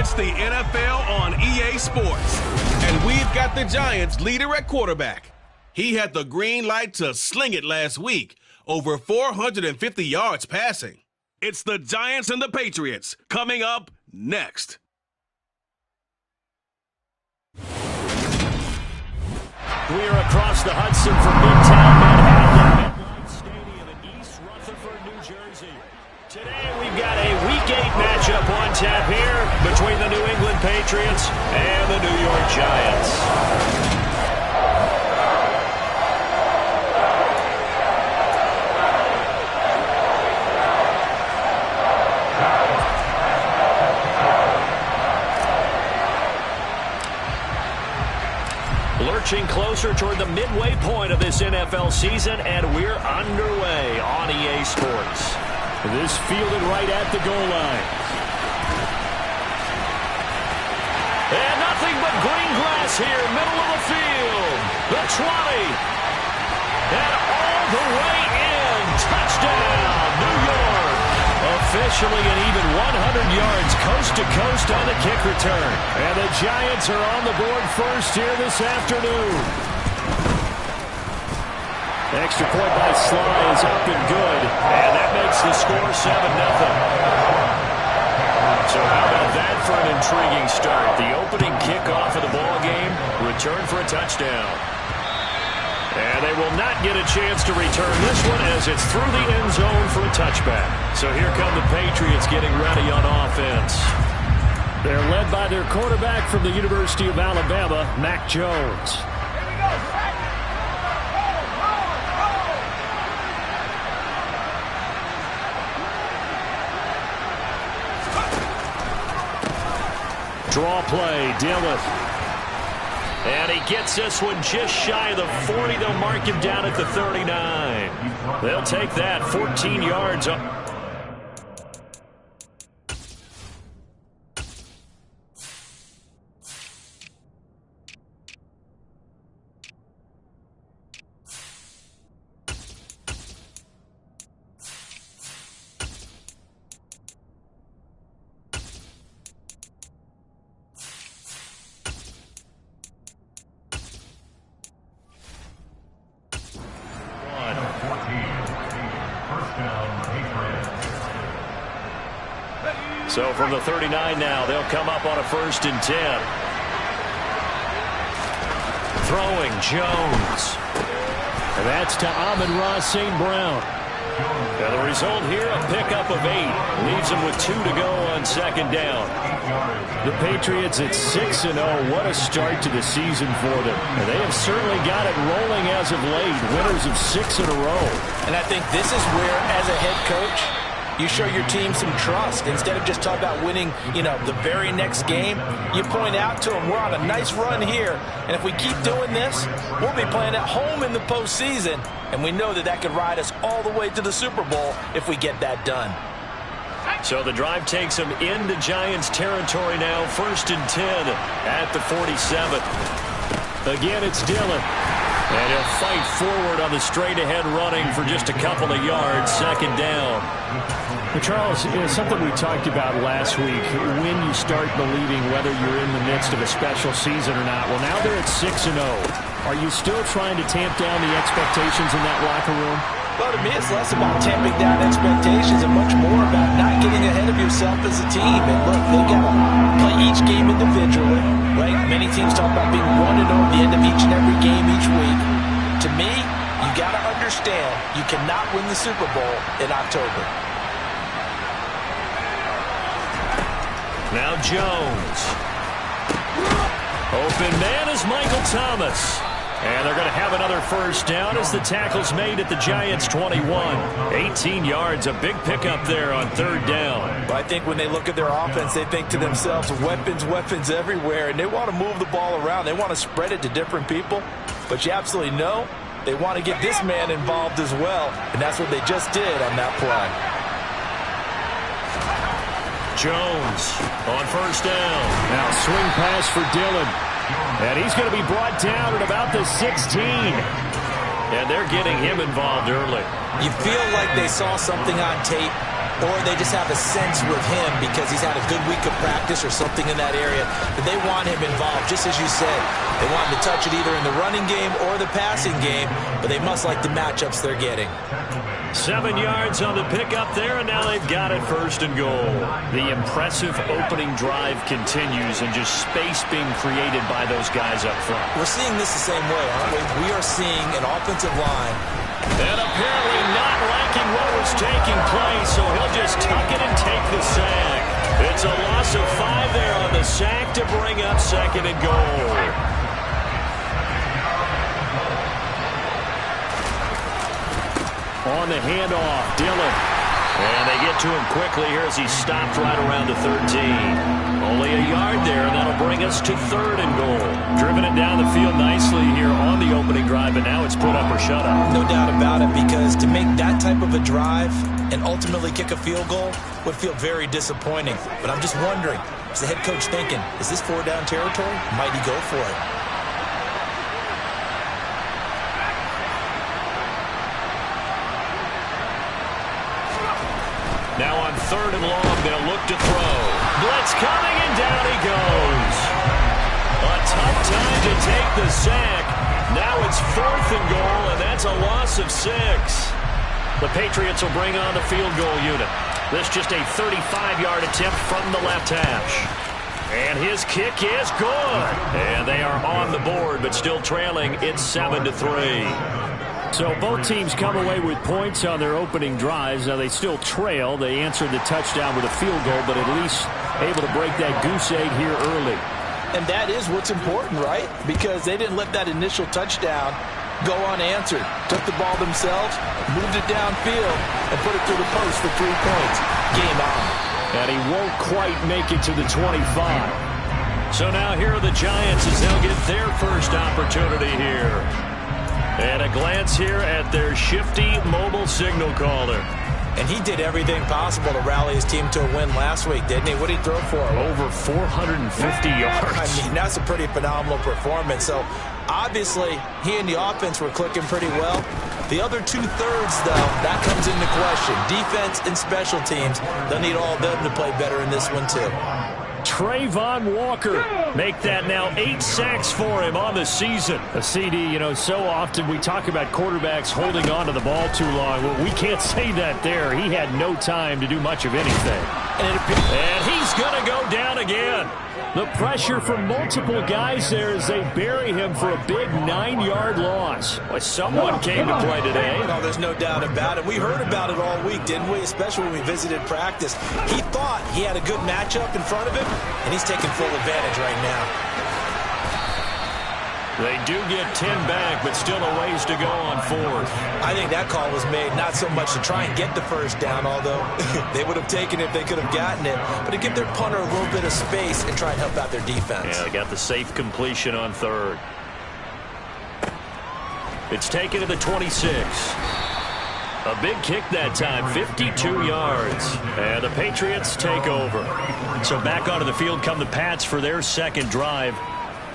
It's the NFL on EA Sports, and we've got the Giants leader at quarterback. He had the green light to sling it last week, over 450 yards passing. It's the Giants and the Patriots coming up next. We are across the Hudson from Midtown Manhattan, MetLife Stadium in East Rutherford, New Jersey. Today we've got a Week 8 matchup on tap here between the New England Patriots and the New York Giants. Lurching closer toward the midway point of this NFL season, and we're underway on EA Sports. This fielded right at the goal line. And nothing but green grass here, middle of the field. The 20. And all the way in. Touchdown, New York. Officially an even 100 yards coast to coast on the kick return. And the Giants are on the board first here this afternoon. Extra point by Sly is up and good. And that makes the score 7-0. So how about that for an intriguing start? The opening kickoff of the ball game, return for a touchdown. And they will not get a chance to return this one as it's through the end zone for a touchback. So here come the Patriots getting ready on offense. They're led by their quarterback from the University of Alabama, Mac Jones. Draw play, Dillon. And he gets this one just shy of the 40. They'll mark him down at the 39. They'll take that 14 yards up. So from the 39 now, they'll come up on a 1st and 10. Throwing Jones. And that's to Amon-Ra St. Brown. And the result here, a pickup of 8. Leaves them with 2 to go on 2nd down. The Patriots at 6-0. What a start to the season for them. And they have certainly got it rolling as of late. Winners of 6 in a row. And I think this is where, as a head coach, you show your team some trust. Instead of just talking about winning, the very next game, you point out to them, we're on a nice run here. And if we keep doing this, we'll be playing at home in the postseason. And we know that that could ride us all the way to the Super Bowl if we get that done. So the drive takes them into Giants territory now. 1st and 10 at the 47. Again, it's Dillon. And he'll fight forward on the straight-ahead running for just a couple of yards. 2nd down. But Charles, something we talked about last week, when you start believing whether you're in the midst of a special season or not. Well, now they're at 6-0. Are you still trying to tamp down the expectations in that locker room? Well, to me, it's less about tamping down expectations and much more about not getting ahead of yourself as a team. And look, they got to play each game individually, right? Many teams talk about being 1-0 at the end of each and every game each week. To me, you got to understand you cannot win the Super Bowl in October. Now Jones. Open man is Michael Thomas. And they're going to have another 1st down as the tackle's made at the Giants' 21. 18 yards, a big pickup there on 3rd down. But I think when they look at their offense, they think to themselves, weapons, weapons everywhere. And they want to move the ball around. They want to spread it to different people. But you absolutely know they want to get this man involved as well. And that's what they just did on that play. Jones on 1st down. Now swing pass for Dillon. And he's going to be brought down at about the 16. And they're getting him involved early. You feel like they saw something on tape or they just have a sense with him because he's had a good week of practice or something in that area that they want him involved. Just as you said, they want him to touch it either in the running game or the passing game, but they must like the matchups they're getting. 7 yards on the pickup there, and now they've got it 1st and goal. The impressive opening drive continues, and just space being created by those guys up front. We're seeing this the same way, aren't we? We are seeing an offensive line. And apparently not liking what was taking place, so he'll just tuck it and take the sack. It's a loss of 5 there on the sack to bring up 2nd and goal. On the handoff, Dillon. And they get to him quickly here as he stopped right around the 13. Only a yard there, and that'll bring us to 3rd and goal. Driven it down the field nicely here on the opening drive, and now it's put up or shut up. No doubt about it, because to make that type of a drive and ultimately kick a field goal would feel very disappointing. But I'm just wondering, is the head coach thinking, is this 4-down territory? Might he go for it? Now on 3rd and long, they'll look to throw. Blitz coming, and down he goes. A tough time to take the sack. Now it's 4th and goal, and that's a loss of 6. The Patriots will bring on the field goal unit. This just a 35-yard attempt from the left hash. And his kick is good. And they are on the board, but still trailing. It's 7-3. So both teams come away with points on their opening drives. Now they still trail. They answered the touchdown with a field goal, but at least able to break that goose egg here early. And that is what's important, right? Because they didn't let that initial touchdown go unanswered. Took the ball themselves, moved it downfield, and put it through the post for 3 points. Game on. And he won't quite make it to the 25. So now here are the Giants as they'll get their first opportunity here. And a glance here at their shifty mobile signal caller. And he did everything possible to rally his team to a win last week, didn't he? What did he throw for? Over 450 yards. I mean, that's a pretty phenomenal performance. So, obviously, he and the offense were clicking pretty well. The other 2/3, though, that comes into question. Defense and special teams, they'll need all of them to play better in this one, too. Trayvon Walker, make that now 8 sacks for him on the season. A CD, you know, so often we talk about quarterbacks holding on to the ball too long. Well, we can't say that there. He had no time to do much of anything. And he's going to go down again. The pressure from multiple guys there as they bury him for a big 9-yard loss. Well, someone came to play today. No, there's no doubt about it. We heard about it all week, didn't we? Especially when we visited practice. He thought he had a good matchup in front of him, and he's taking full advantage right now. They do get 10 back, but still a ways to go on 4th. I think that call was made not so much to try and get the first down, although they would have taken it if they could have gotten it, but to give their punter a little bit of space and try and help out their defense. Yeah, they got the safe completion on 3rd. It's taken to the 26. A big kick that time, 52 yards. And the Patriots take over. So back onto the field come the Pats for their second drive.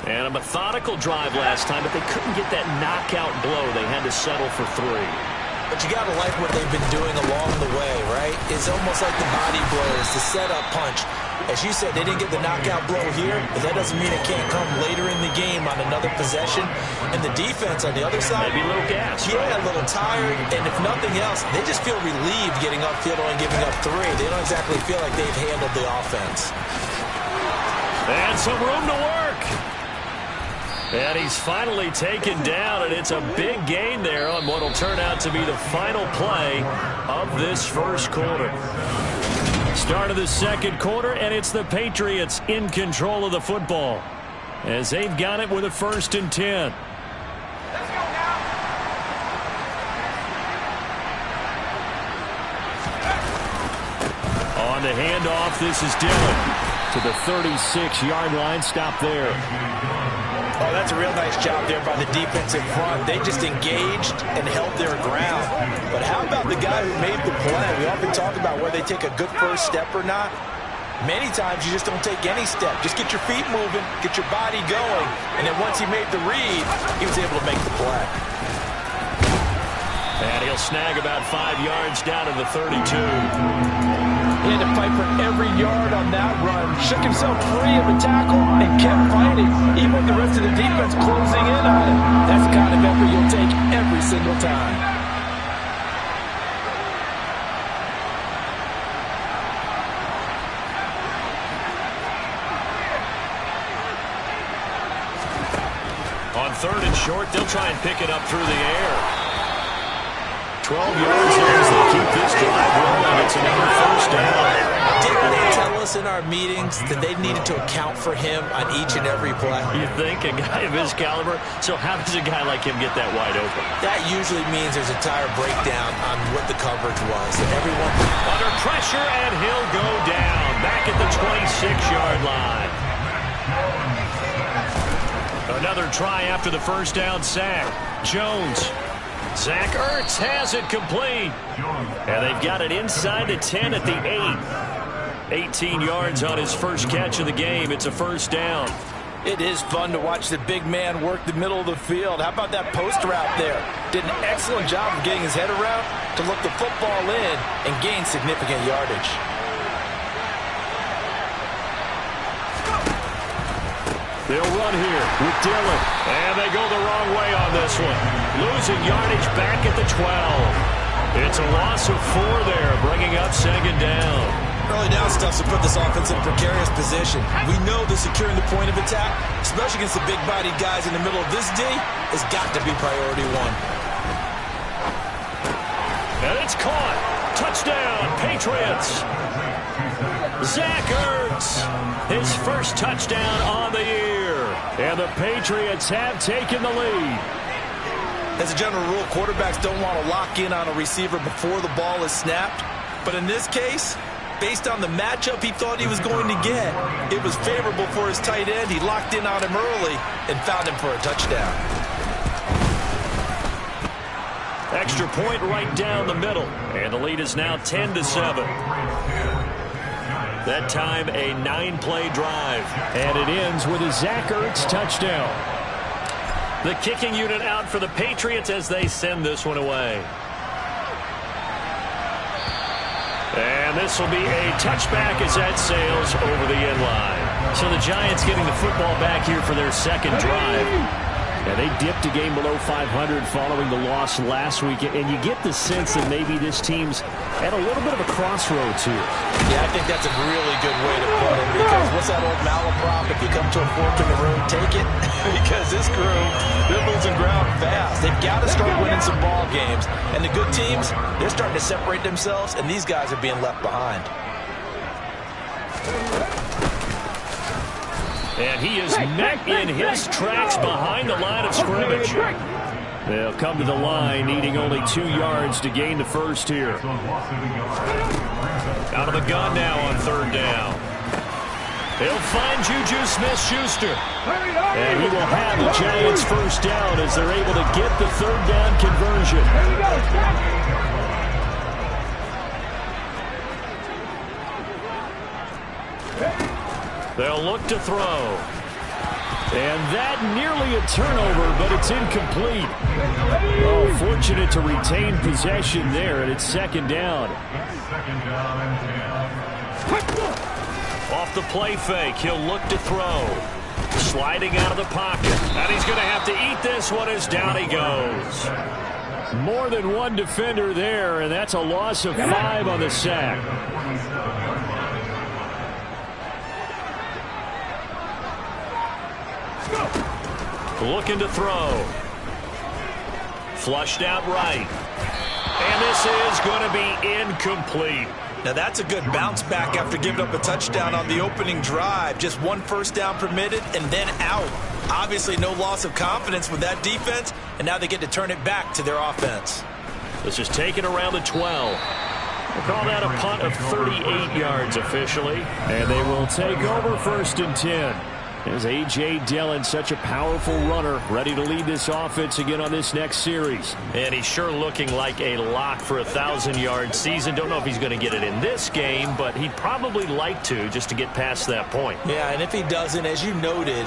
And a methodical drive last time, but they couldn't get that knockout blow. They had to settle for 3. But you got to like what they've been doing along the way, right? It's almost like the body blows, the setup punch. As you said, they didn't get the knockout blow here, but that doesn't mean it can't come later in the game on another possession. And the defense on the other side, maybe a little gas, yeah, right? A little tired. And if nothing else, they just feel relieved getting upfield and giving up 3. They don't exactly feel like they've handled the offense. And some room to work. And he's finally taken down, and it's a big gain there on what will turn out to be the final play of this first quarter. Start of the second quarter, and it's the Patriots in control of the football as they've got it with a 1st and 10. On the handoff, this is Dillon to the 36-yard line. Stop there. Oh, that's a real nice job there by the defensive front. They just engaged and held their ground. But how about the guy who made the play? We often talk about whether they take a good first step or not. Many times you just don't take any step. Just get your feet moving, get your body going, and then once he made the read, he was able to make the play. And he'll snag about 5 yards down to the 32. He had to fight for every yard on that run. Shook himself free of the tackle and kept fighting, even with the rest of the defense closing in on him. That's the kind of effort you'll take every single time. On 3rd and short, they'll try and pick it up through the air. 12 yards there as they keep this drive rolling. It's another first down. Didn't they tell us in our meetings that they needed to account for him on each and every play? You think? A guy of his caliber? So how does a guy like him get that wide open? That usually means there's a tire breakdown on what the coverage was. And everyone under pressure, and he'll go down. Back at the 26-yard line. Another try after the first down sack. Jones. Zach Ertz has it complete. And they've got it inside the 10 at the 8. 18 yards on his first catch of the game. It's a first down. It is fun to watch the big man work the middle of the field. How about that post route there? Did an excellent job of getting his head around to look the football in and gain significant yardage. They'll run here with Dillon. And they go the wrong way on this one. Losing yardage back at the 12. It's a loss of 4 there, bringing up 2nd down. Early down stuff to put this offense in a precarious position. We know that securing the point of attack, especially against the big-bodied guys in the middle of this D, has got to be priority 1. And it's caught. Touchdown, Patriots. Zach Ertz, his first touchdown on the year. And the Patriots have taken the lead. As a general rule, quarterbacks don't want to lock in on a receiver before the ball is snapped. But in this case, based on the matchup he thought he was going to get, it was favorable for his tight end. He locked in on him early and found him for a touchdown. Extra point right down the middle. And the lead is now 10-7. That time, a 9-play drive. And it ends with a Zach Ertz touchdown. The kicking unit out for the Patriots as they send this one away. And this will be a touchback as that sails over the end line. So the Giants getting the football back here for their second drive. Yeah, they dipped a game below 500 following the loss last week, and you get the sense that maybe this team's at a little bit of a crossroads here. Yeah, I think that's a really good way to put it, because what's that old malaprop? If you come to a fork in the road, take it. Because this crew, they're losing ground fast. They've got to start winning some ball games. And the good teams, they're starting to separate themselves, and these guys are being left behind. And he is met in his tracks behind the line of scrimmage. They'll come to the line, needing only 2 yards to gain the first here. Out of the gun now on 3rd down. He'll find Juju Smith-Schuster. And he will have the Giants first down as they're able to get the 3rd down conversion. They'll look to throw. And that nearly a turnover, but it's incomplete. Oh, fortunate to retain possession there, and it's 2nd down. Off the play fake, he'll look to throw. Sliding out of the pocket. And he's going to have to eat this one as down he goes. More than one defender there, and that's a loss of 5 on the sack. Looking to throw. Flushed out right. And this is going to be incomplete. Now that's a good bounce back after giving up a touchdown on the opening drive. Just 1 first down permitted and then out. Obviously no loss of confidence with that defense, and now they get to turn it back to their offense. This is taken around the 12. We'll call that a punt of 38 yards officially. And they will take over 1st and 10. There's A.J. Dillon, such a powerful runner, ready to lead this offense again on this next series. And he's sure looking like a lock for a 1,000-yard season. Don't know if he's going to get it in this game, but he'd probably like to just to get past that point. Yeah, and if he doesn't, as you noted,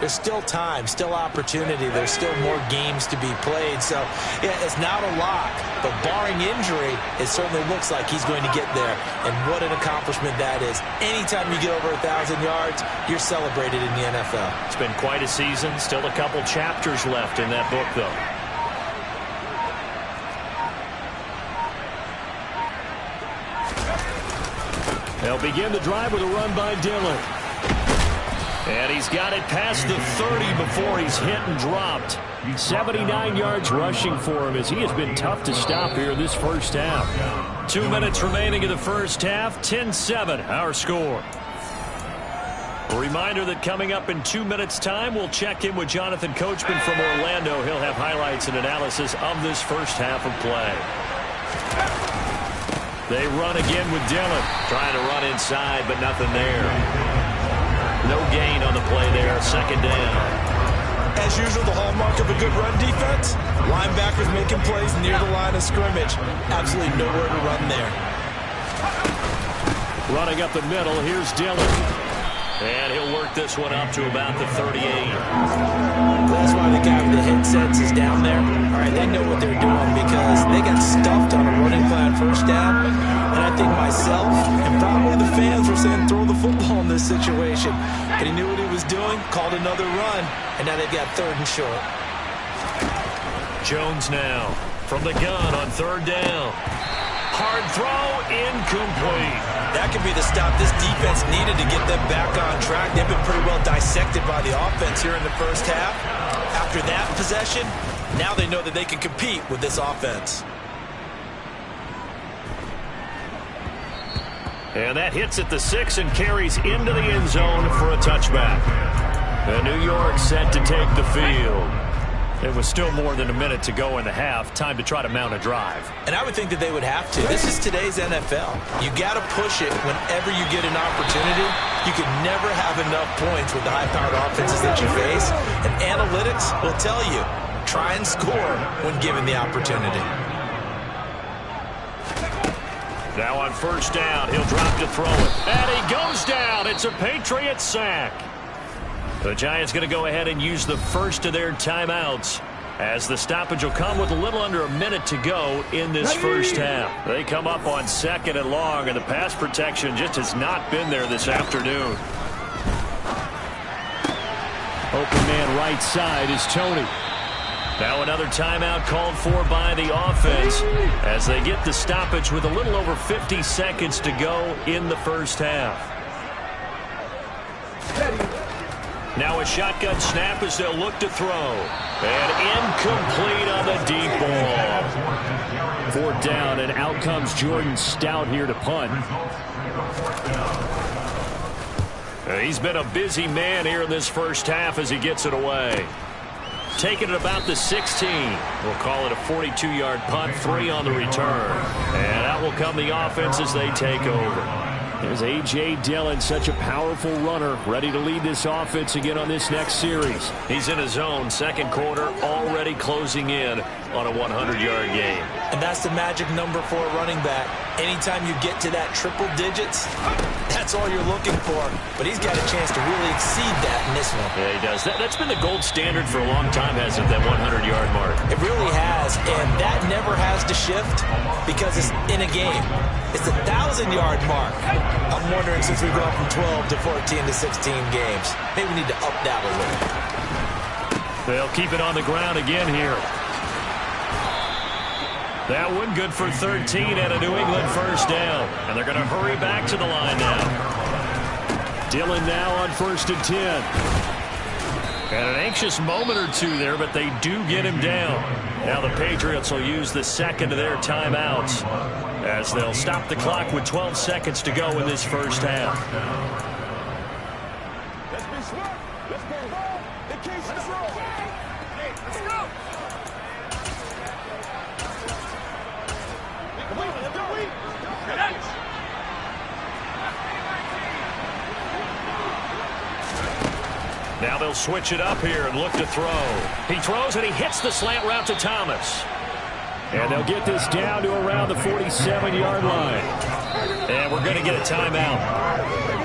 There's still time, still opportunity. There's still more games to be played. So, yeah, it's not a lock. But barring injury, it certainly looks like he's going to get there. And what an accomplishment that is. Anytime you get over 1,000 yards, you're celebrated in the NFL. It's been quite a season. Still a couple chapters left in that book, though. They'll begin the drive with a run by Dillon. And he's got it past the 30 before he's hit and dropped. 79 yards rushing for him as he has been tough to stop here in this first half. 2 minutes remaining in the first half. 10-7 our score. A reminder that coming up in 2 minutes' time, we'll check in with Jonathan Coachman from Orlando. He'll have highlights and analysis of this first half of play. They run again with Dillon. Trying to run inside, but nothing there. No gain on the play there. Second down. As usual, the hallmark of a good run defense, linebackers making plays near the line of scrimmage. Absolutely nowhere to run there. Running up the middle, here's Dillon. And he'll work this one up to about the 38. That's why the guy with the headsets is down there. All right, they know what they're doing because they got stuffed on a running play on first down. And I think myself and probably the fans were saying throw the football in this situation. But he knew what he was doing, called another run, and now they've got 3rd and short. Jones now from the gun on 3rd down. Hard throw, incomplete. That could be the stop this defense needed to get them back on track. They've been pretty well dissected by the offense here in the first half. After that possession, now they know that they can compete with this offense. And that hits at the 6 and carries into the end zone for a touchback. And New York set to take the field. It was still more than a minute to go in the half. Time to try to mount a drive. And I would think that they would have to. This is today's NFL. You got to push it whenever you get an opportunity. You can never have enough points with the high-powered offenses that you face. And analytics will tell you, try and score when given the opportunity. Now on first down, he'll drop to throw it. And he goes down. It's a Patriot sack. The Giants going to go ahead and use the first of their timeouts as the stoppage will come with a little under a minute to go in this first half. They come up on 2nd and long, and the pass protection just has not been there this afternoon. Open man right side is Tony. Now another timeout called for by the offense as they get the stoppage with a little over 50 seconds to go in the first half. Now a shotgun snap as they'll look to throw. And incomplete on the deep ball. 4th down, and out comes Jordan Stout here to punt. He's been a busy man here in this first half as he gets it away. Taking it about the 16. We'll call it a 42-yard punt, 3 on the return. And out will come the offense as they take over. There's A.J. Dillon, such a powerful runner, ready to lead this offense again on this next series. He's in his zone, 2nd quarter, already closing in on a 100-yard game. And that's the magic number for a running back. Anytime you get to that triple digits, that's all you're looking for. But he's got a chance to really exceed that in this one. Yeah, he does. That's been the gold standard for a long time, hasn't it, that 100-yard mark? It really has, and that never has to shift because it's in a game. It's the 1,000-yard mark. I'm wondering, since we've gone from 12 to 14 to 16 games, maybe we need to up that a little. They'll keep it on the ground again here. That one good for 13 and a New England first down. And they're going to hurry back to the line now. Dillon now on 1st and 10. And an anxious moment or two there, but they do get him down. Now the Patriots will use the 2nd of their timeouts as they'll stop the clock with 12 seconds to go in this first half. Let's be smart. Let's go. The case is wrong. Hey, let's go. Now they'll switch it up here and look to throw. He throws and he hits the slant route to Thomas. And they'll get this down to around the 47-yard line. And we're going to get a timeout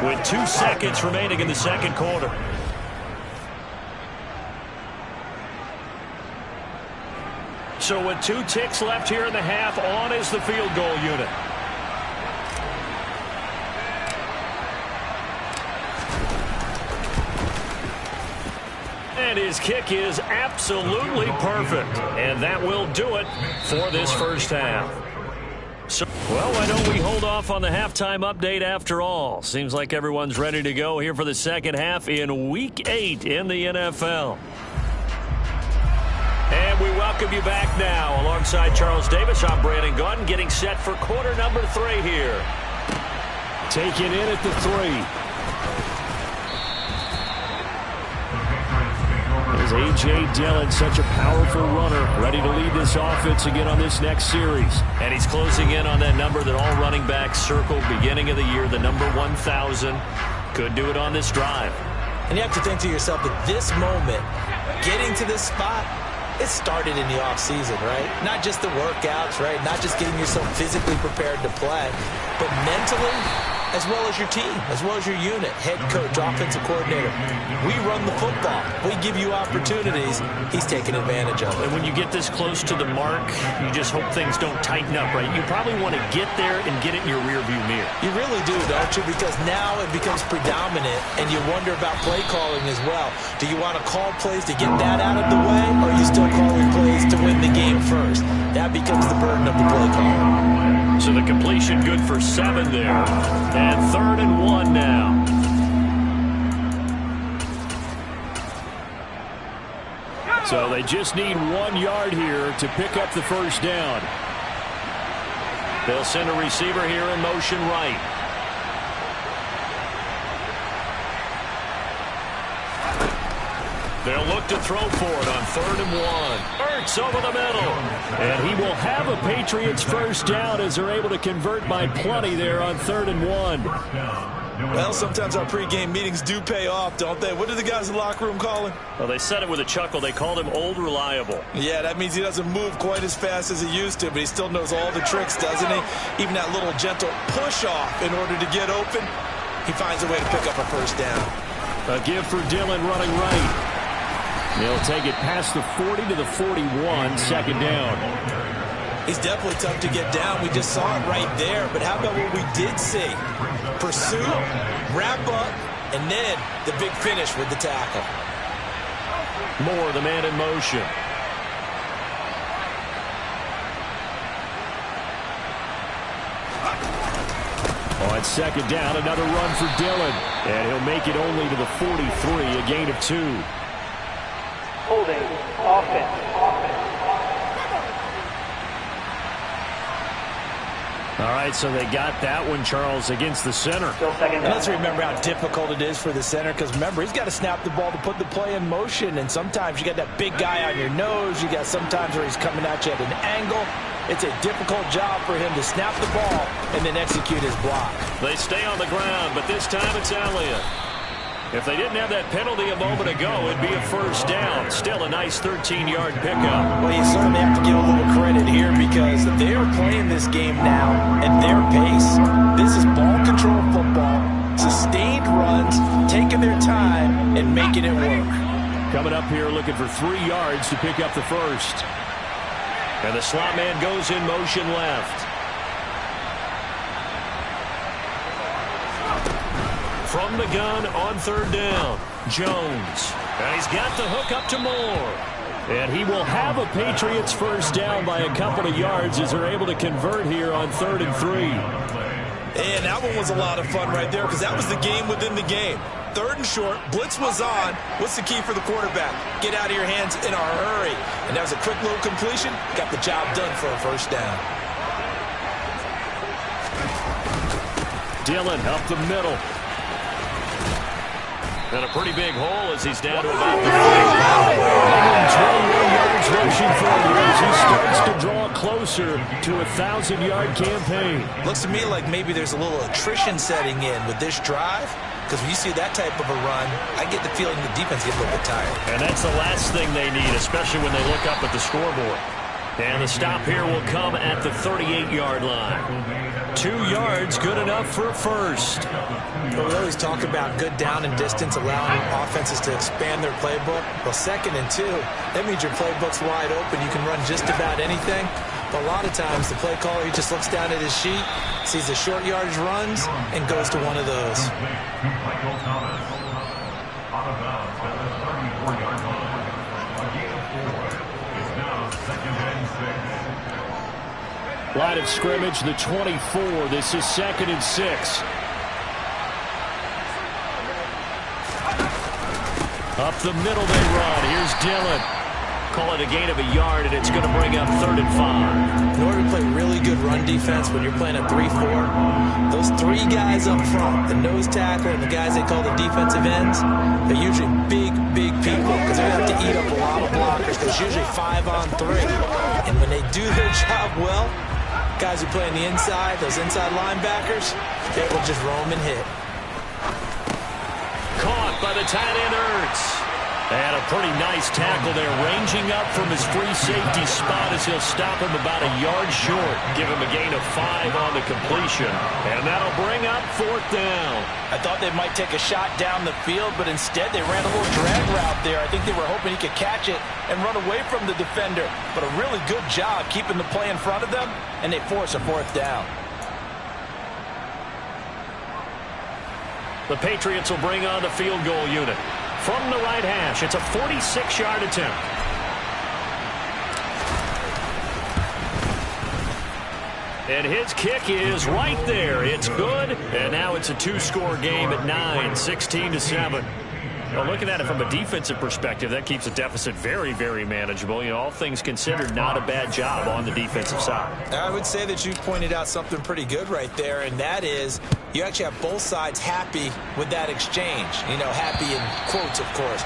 with 2 seconds remaining in the 2nd quarter. So with 2 ticks left here in the half, on is the field goal unit. And his kick is absolutely perfect. And that will do it for this first half. So, well, why don't we hold off on the halftime update after all? Seems like everyone's ready to go here for the second half in Week 8 in the NFL. And we welcome you back now. Alongside Charles Davis, I'm Brandon Gunn, getting set for quarter number 3 here. Taken in at the 3. Is A.J. Dillon, such a powerful runner, ready to lead this offense again on this next series. And he's closing in on that number that all running backs circled beginning of the year, the number 1,000. Could do it on this drive. And you have to think to yourself that this moment, getting to this spot, it started in the offseason, right? Not just the workouts, right? Not just getting yourself physically prepared to play, but mentally, as well as your team, as well as your unit, head coach, offensive coordinator. We run the football. We give you opportunities. He's taking advantage of it. And when you get this close to the mark, you just hope things don't tighten up, right? You probably want to get there and get it in your rearview mirror. You really do, don't you? Because now it becomes predominant, and you wonder about play calling as well. Do you want to call plays to get that out of the way, or are you still calling plays to win the game first? That becomes the burden of the play caller. So the completion good for 7 there. And 3rd and 1 now. So they just need 1 yard here to pick up the first down. They'll send a receiver here in motion right. They'll look to throw for it on 3rd and 1. Ertz over the middle. And he will have a Patriots first down as they're able to convert by plenty there on 3rd and 1. Well, sometimes our pregame meetings do pay off, don't they? What do the guys in the locker room call him? Well, they said it with a chuckle. They called him Old Reliable. Yeah, that means he doesn't move quite as fast as he used to, but he still knows all the tricks, doesn't he? Even that little gentle push-off in order to get open, he finds a way to pick up a first down. A give for Dillon running right. They'll take it past the 40 to the 41, second down. He's definitely tough to get down. We just saw it right there. But how about what we did see? Pursuit, wrap up, and then the big finish with the tackle. Moore, the man in motion. On second down, another run for Dillon. And he'll make it only to the 43, a gain of 2. Holding offense. All right, so they got that one, Charles, against the center. And let's remember how difficult it is for the center, because remember, he's got to snap the ball to put the play in motion, and sometimes you got that big guy on your nose. You got sometimes where he's coming at you at an angle. It's a difficult job for him to snap the ball and then execute his block. They stay on the ground, but this time it's Elliott. If they didn't have that penalty a moment ago, it'd be a first down. Still a nice 13-yard pickup. Well, you certainly have to give a little credit here because they are playing this game now at their pace. This is ball control football, sustained runs, taking their time, and making it work. Coming up here looking for 3 yards to pick up the first. And the slot man goes in motion left. From the gun on 3rd down, Jones. And he's got the hook up to Moore. And he will have a Patriots first down by a couple of yards as they're able to convert here on 3rd and 3. And that one was a lot of fun right there because that was the game within the game. 3rd and short, blitz was on. What's the key for the quarterback? Get out of your hands in a hurry. And that was a quick little completion. Got the job done for a first down. Dillon up the middle. And a pretty big hole as he's down to about 21 yards rushing for him as he starts to draw closer to a 1,000-yard campaign. Looks to me like maybe there's a little attrition setting in with this drive. Because when you see that type of a run, I get the feeling the defense gets a little bit tired. And that's the last thing they need, especially when they look up at the scoreboard. And the stop here will come at the 38-yard line. 2 yards, good enough for a first. Well, we always talk about good down and distance, allowing offenses to expand their playbook. Well, 2nd and 2, that means your playbook's wide open. You can run just about anything. But a lot of times, the play caller, he just looks down at his sheet, sees the short yardage runs, and goes to one of those. Line of scrimmage, the 24. This is 2nd and 6. Up the middle they run. Here's Dillon. Call it a gain of a yard, and it's going to bring up 3rd and 5. In order to play really good run defense when you're playing a 3-4, those 3 guys up front, the nose tackle and the guys they call the defensive ends, they're usually big people because they're going to have to eat up a lot of blockers. There's usually 5 on 3. And when they do their job well, guys who play on the inside, those inside linebackers, they will just roam and hit. Caught by the tight end, Ertz. And a pretty nice tackle there, ranging up from his free safety spot as he'll stop him about a yard short. Give him a gain of 5 on the completion. And that'll bring up 4th down. I thought they might take a shot down the field, but instead they ran a little drag route there. I think they were hoping he could catch it and run away from the defender. But a really good job keeping the play in front of them, and they force a 4th down. The Patriots will bring on the field goal unit. From the right hash, it's a 46-yard attempt. And his kick is right there. It's good, and now it's a 2-score game at 9, 16-7. Well, looking at it from a defensive perspective, that keeps the deficit very, very manageable. You know, all things considered, not a bad job on the defensive side. I would say that you pointed out something pretty good right there, and that is you actually have both sides happy with that exchange. You know, happy in quotes, of course.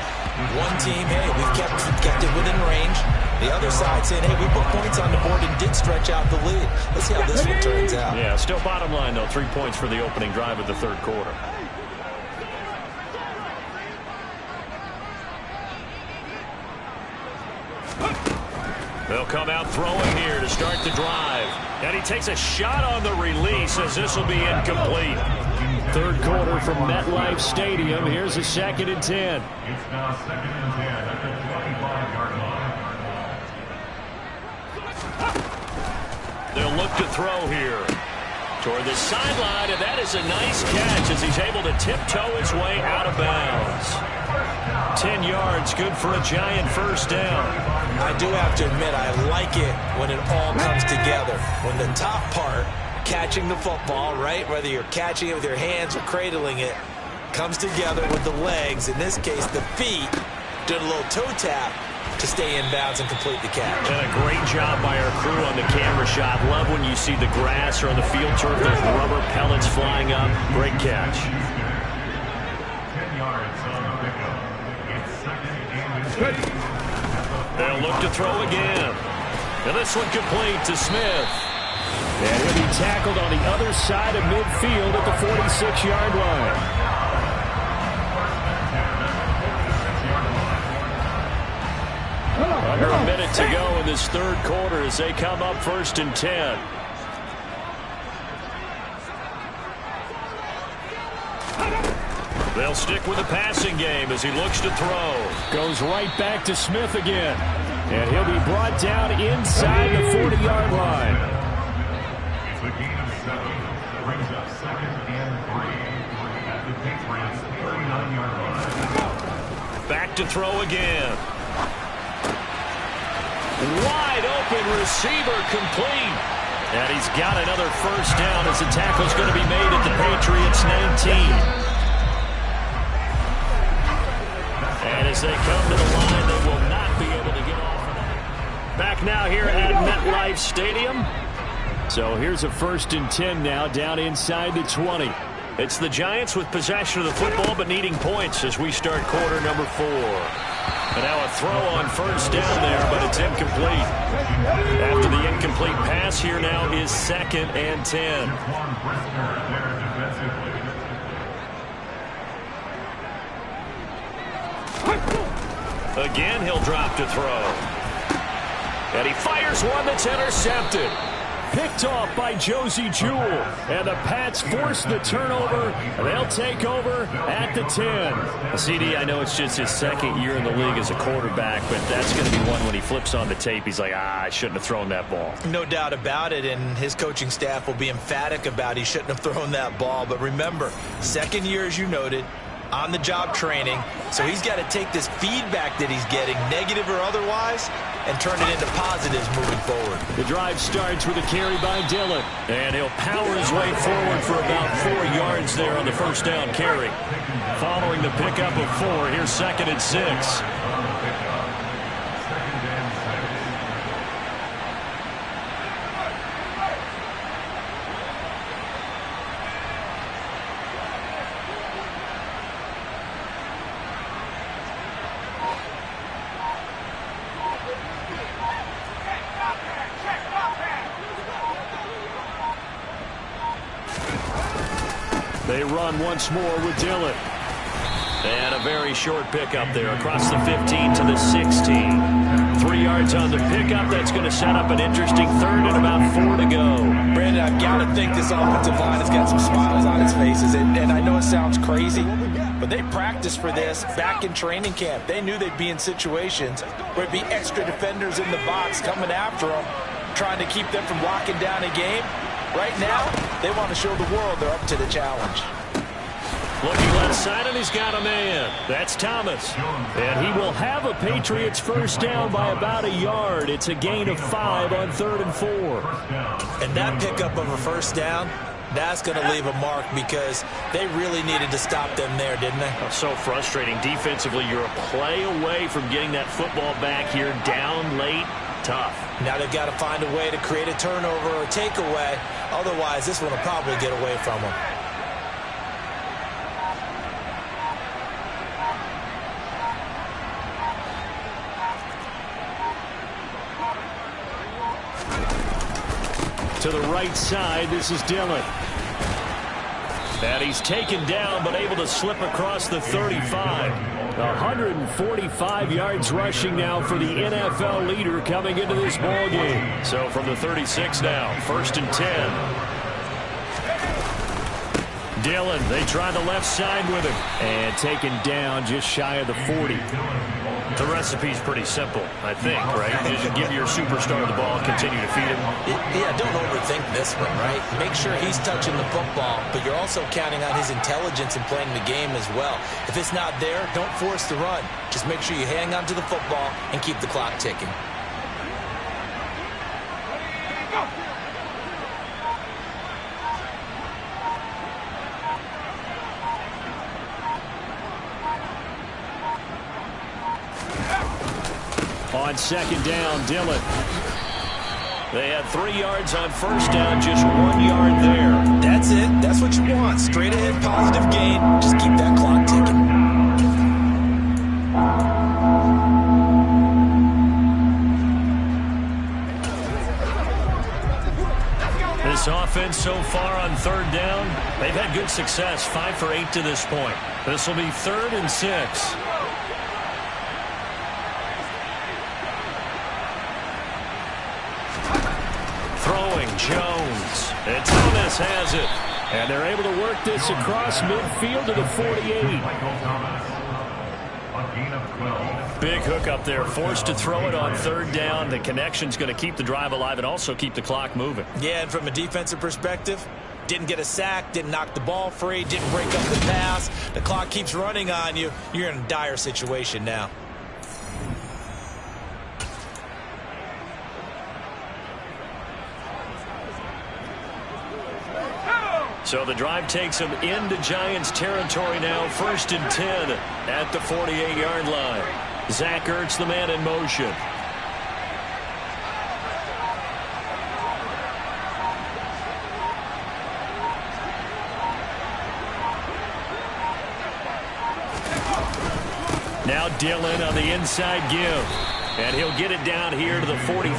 One team, hey, we've kept it within range. The other side saying, hey, we put points on the board and did stretch out the lead. Let's see how this one turns out. Yeah, still bottom line, though, 3 points for the opening drive of the 3rd quarter. They'll come out throwing here to start the drive. And he takes a shot on the release as this will be incomplete. 3rd quarter from MetLife Stadium. Here's a 2nd and 10. It's now 2nd and 10 at the 25-yard line. They'll look to throw here. Toward the sideline, and that is a nice catch as he's able to tiptoe his way out of bounds. 10 yards, good for a giant 1st down. I do have to admit, I like it when it all comes together. When the top part, catching the football, right, whether you're catching it with your hands or cradling it, comes together with the legs, in this case the feet, doing a little toe tap to stay in bounds and complete the catch. And a great job by our crew on the camera shot. Love when you see the grass or on the field turf, those rubber pellets flying up. Great catch. 10 yards on the pickup. It's 2nd and 10. They'll look to throw again. And this one complete to Smith. And he'll be tackled on the other side of midfield at the 46-yard line. Under a minute to go in this 3rd quarter as they come up 1st and 10. They'll stick with the passing game as he looks to throw. Goes right back to Smith again. And he'll be brought down inside the 40-yard line. It's a gain of 7. Brings up 2nd and 3 at the Patriots' 39-yard line. Back to throw again. Wide open receiver complete. And he's got another 1st down as the tackle's going to be made at the Patriots' 19. And as they come to the line, they will not be able to get off of that. Back now here at MetLife Stadium. So here's a 1st and 10 now, down inside the 20. It's the Giants with possession of the football but needing points as we start quarter number 4. And now a throw on 1st down there, but it's incomplete. After the incomplete pass, here now is 2nd and 10. Again, he'll drop to throw. And he fires one that's intercepted. Picked off by Josie Jewell. And the Pats force the turnover. They'll take over at the 10. CD, I know it's just his second year in the league as a quarterback, but that's going to be one when he flips on the tape. He's like, I shouldn't have thrown that ball. No doubt about it, and his coaching staff will be emphatic about he shouldn't have thrown that ball. But remember, second year, as you noted, on-the-job training, so he's got to take this feedback that he's getting, negative or otherwise, and turn it into positives moving forward. The drive starts with a carry by Dillon. And he'll power his way forward for about 4 yards there on the first down carry. Following the pickup of 4, here's 2nd and 6. They run once more with Dillon. And a very short pickup there across the 15 to the 16. 3 yards on the pickup. That's going to set up an interesting third and about 4 to go. Brandon, I've got to think this offensive line has got some smiles on its faces. And I know it sounds crazy, but they practiced for this back in training camp. They knew they'd be in situations where it'd be extra defenders in the box coming after them, trying to keep them from locking down a game. Right now, they want to show the world they're up to the challenge. Looking left side, and he's got a man. That's Thomas. And he will have a Patriots first down by about 1 yard. It's a gain of 5 on 3rd and 4. And that pickup of a first down, that's going to leave a mark because they really needed to stop them there, didn't they? So frustrating. Defensively, you're a play away from getting that football back here down late. Tough. Now they've got to find a way to create a turnover or a takeaway. Otherwise, this one will probably get away from them. To the right side, this is Dillon. And he's taken down, but able to slip across the 35. 145 yards rushing now for the NFL leader coming into this ball game. So from the 36 now, 1st and 10. Dillon, they try the left side with him. And taken down just shy of the 40. The recipe's pretty simple, I think, right? You just give your superstar the ball, continue to feed him. Yeah, don't overthink this one, right? Make sure he's touching the football, but you're also counting on his intelligence in playing the game as well. If it's not there, don't force the run. Just make sure you hang on to the football and keep the clock ticking. On 2nd down, Dillon. They had 3 yards on first down, just 1 yard there. That's it. That's what you want. Straight ahead, positive gain. Just keep that clock ticking. This offense so far on 3rd down, they've had good success, 5 for 8 to this point. This will be 3rd and 6. Jones. And Thomas has it. And they're able to work this across midfield to the 48. Big hook up there. Forced to throw it on 3rd down. The connection's going to keep the drive alive and also keep the clock moving. Yeah, and from a defensive perspective, didn't get a sack, didn't knock the ball free, didn't break up the pass. The clock keeps running on you. You're in a dire situation now. So the drive takes them into Giants territory now. 1st and 10 at the 48-yard line. Zach Ertz, the man in motion. Now Dillon on the inside give. And he'll get it down here to the 43.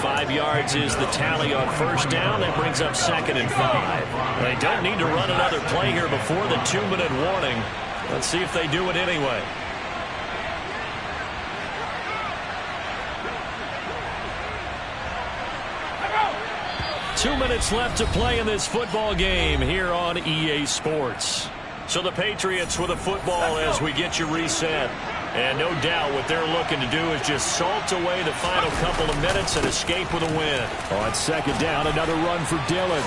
5 yards is the tally on first down. That brings up 2nd and 5. They don't need to run another play here before the 2-minute warning. Let's see if they do it anyway. 2 minutes left to play in this football game here on EA Sports. So the Patriots with a football as we get you reset. And no doubt what they're looking to do is just salt away the final couple of minutes and escape with a win. On second down, another run for Dillon.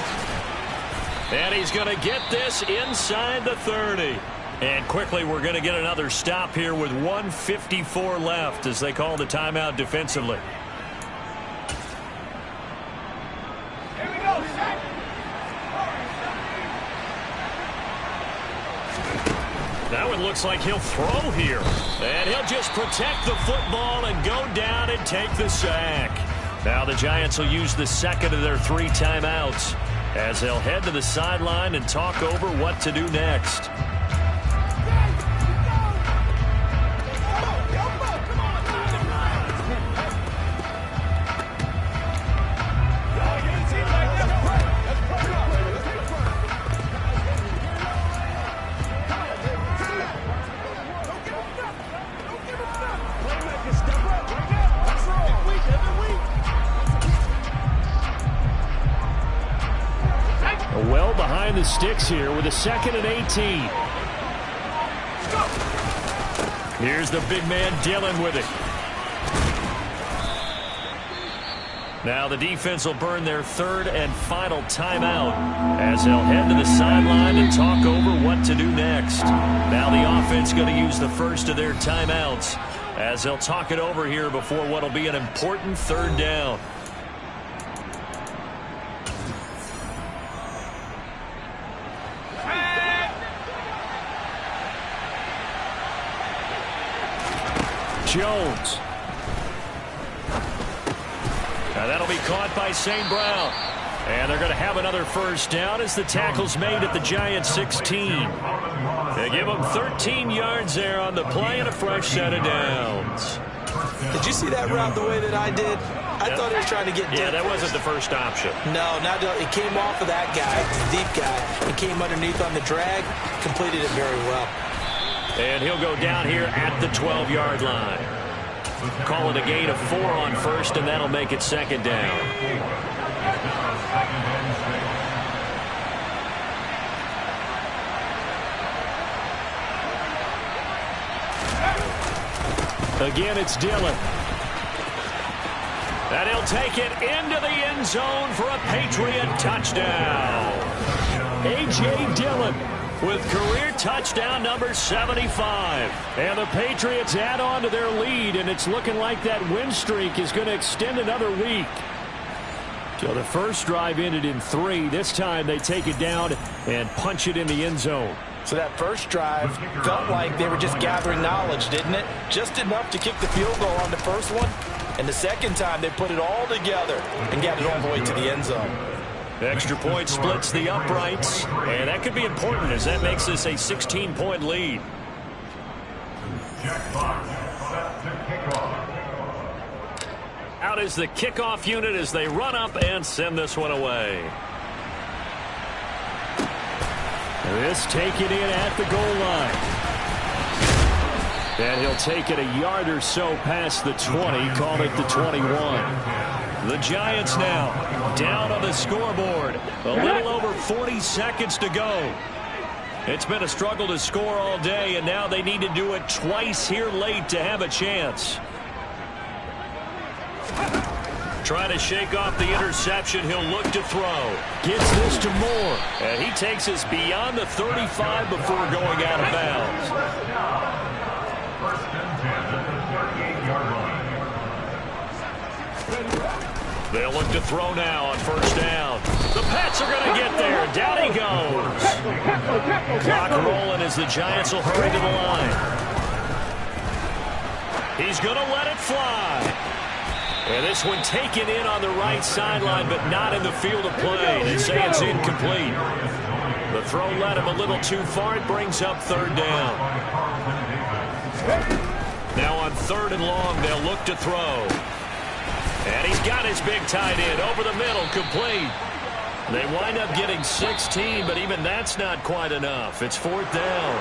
And he's going to get this inside the 30. And quickly we're going to get another stop here with 1:54 left as they call the timeout defensively. That one looks like he'll throw here. And he'll just protect the football and go down and take the sack. Now the Giants will use the second of their 3 timeouts as they'll head to the sideline and talk over what to do next. Well behind the sticks here with a 2nd and 18. Here's the big man Dillon with it. Now the defense will burn their 3rd and final timeout as they'll head to the sideline and talk over what to do next. Now the offense going to use the first of their timeouts as they'll talk it over here before what will be an important 3rd down. Jones. Now that'll be caught by St. Brown. And they're going to have another first down as the tackle's made at the Giants' 16. They give them 13 yards there on the play and a fresh set of downs. Did you see that route the way that I did? I thought he was trying to get deep. Yeah, that wasn't the first option. No, not it came off of that guy, the deep guy. It came underneath on the drag, completed it very well. And he'll go down here at the 12-yard line. Call it a gain of 4 on first, and that'll make it 2nd down. Again, it's Dillon. And he'll take it into the end zone for a Patriot touchdown. A.J. Dillon with career touchdown number 75. And the Patriots add on to their lead, and it's looking like that win streak is going to extend another week. So the first drive ended in 3. This time they take it down and punch it in the end zone. So that first drive felt like they were just gathering knowledge, didn't it? Just enough to kick the field goal on the first one. And the second time they put it all together and got it all the way to the end zone. Extra point splits the uprights, and that could be important as that makes this a 16-point lead. Out is the kickoff unit as they run up and send this one away. This taken in at the goal line. And he'll take it a yard or so past the 20, call it the 21. The Giants now down on the scoreboard. A little over 40 seconds to go. It's been a struggle to score all day, and now they need to do it twice here late to have a chance. Trying to shake off the interception. He'll look to throw. Gets this to Moore. And he takes us beyond the 35 before going out of bounds. First and 10 at the 38-yard line. They'll look to throw now on first down. The Pats are going to get there. Down he goes. Clock rolling as the Giants will hurry to the line. He's going to let it fly. And this one taken in on the right sideline, but not in the field of play. They say it's incomplete. The throw led him a little too far. It brings up 3rd down. Now on 3rd and long, they'll look to throw. And he's got his big tight end over the middle, complete. They wind up getting 16, but even that's not quite enough. It's 4th down.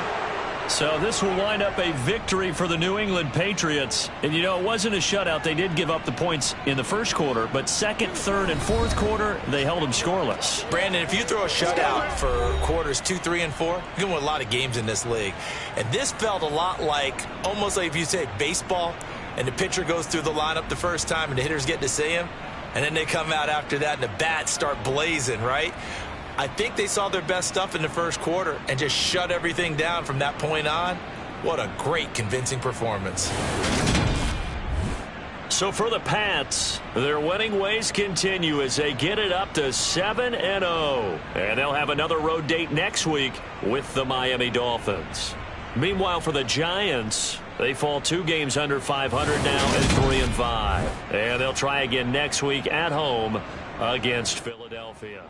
So this will wind up a victory for the New England Patriots. And, you know, it wasn't a shutout. They did give up the points in the first quarter, but second, third, and fourth quarter, they held them scoreless. Brandon, if you throw a shutout for quarters 2, 3, and 4, you can win a lot of games in this league. And this felt a lot like, almost like if you say baseball, and the pitcher goes through the lineup the first time and the hitters get to see him, and then they come out after that and the bats start blazing, right? I think they saw their best stuff in the first quarter and just shut everything down from that point on. What a great, convincing performance. So for the Pats, their winning ways continue as they get it up to 7-0. And they'll have another road date next week with the Miami Dolphins. Meanwhile, for the Giants, they fall 2 games under 500 now at 3-5. And they'll try again next week at home against Philadelphia.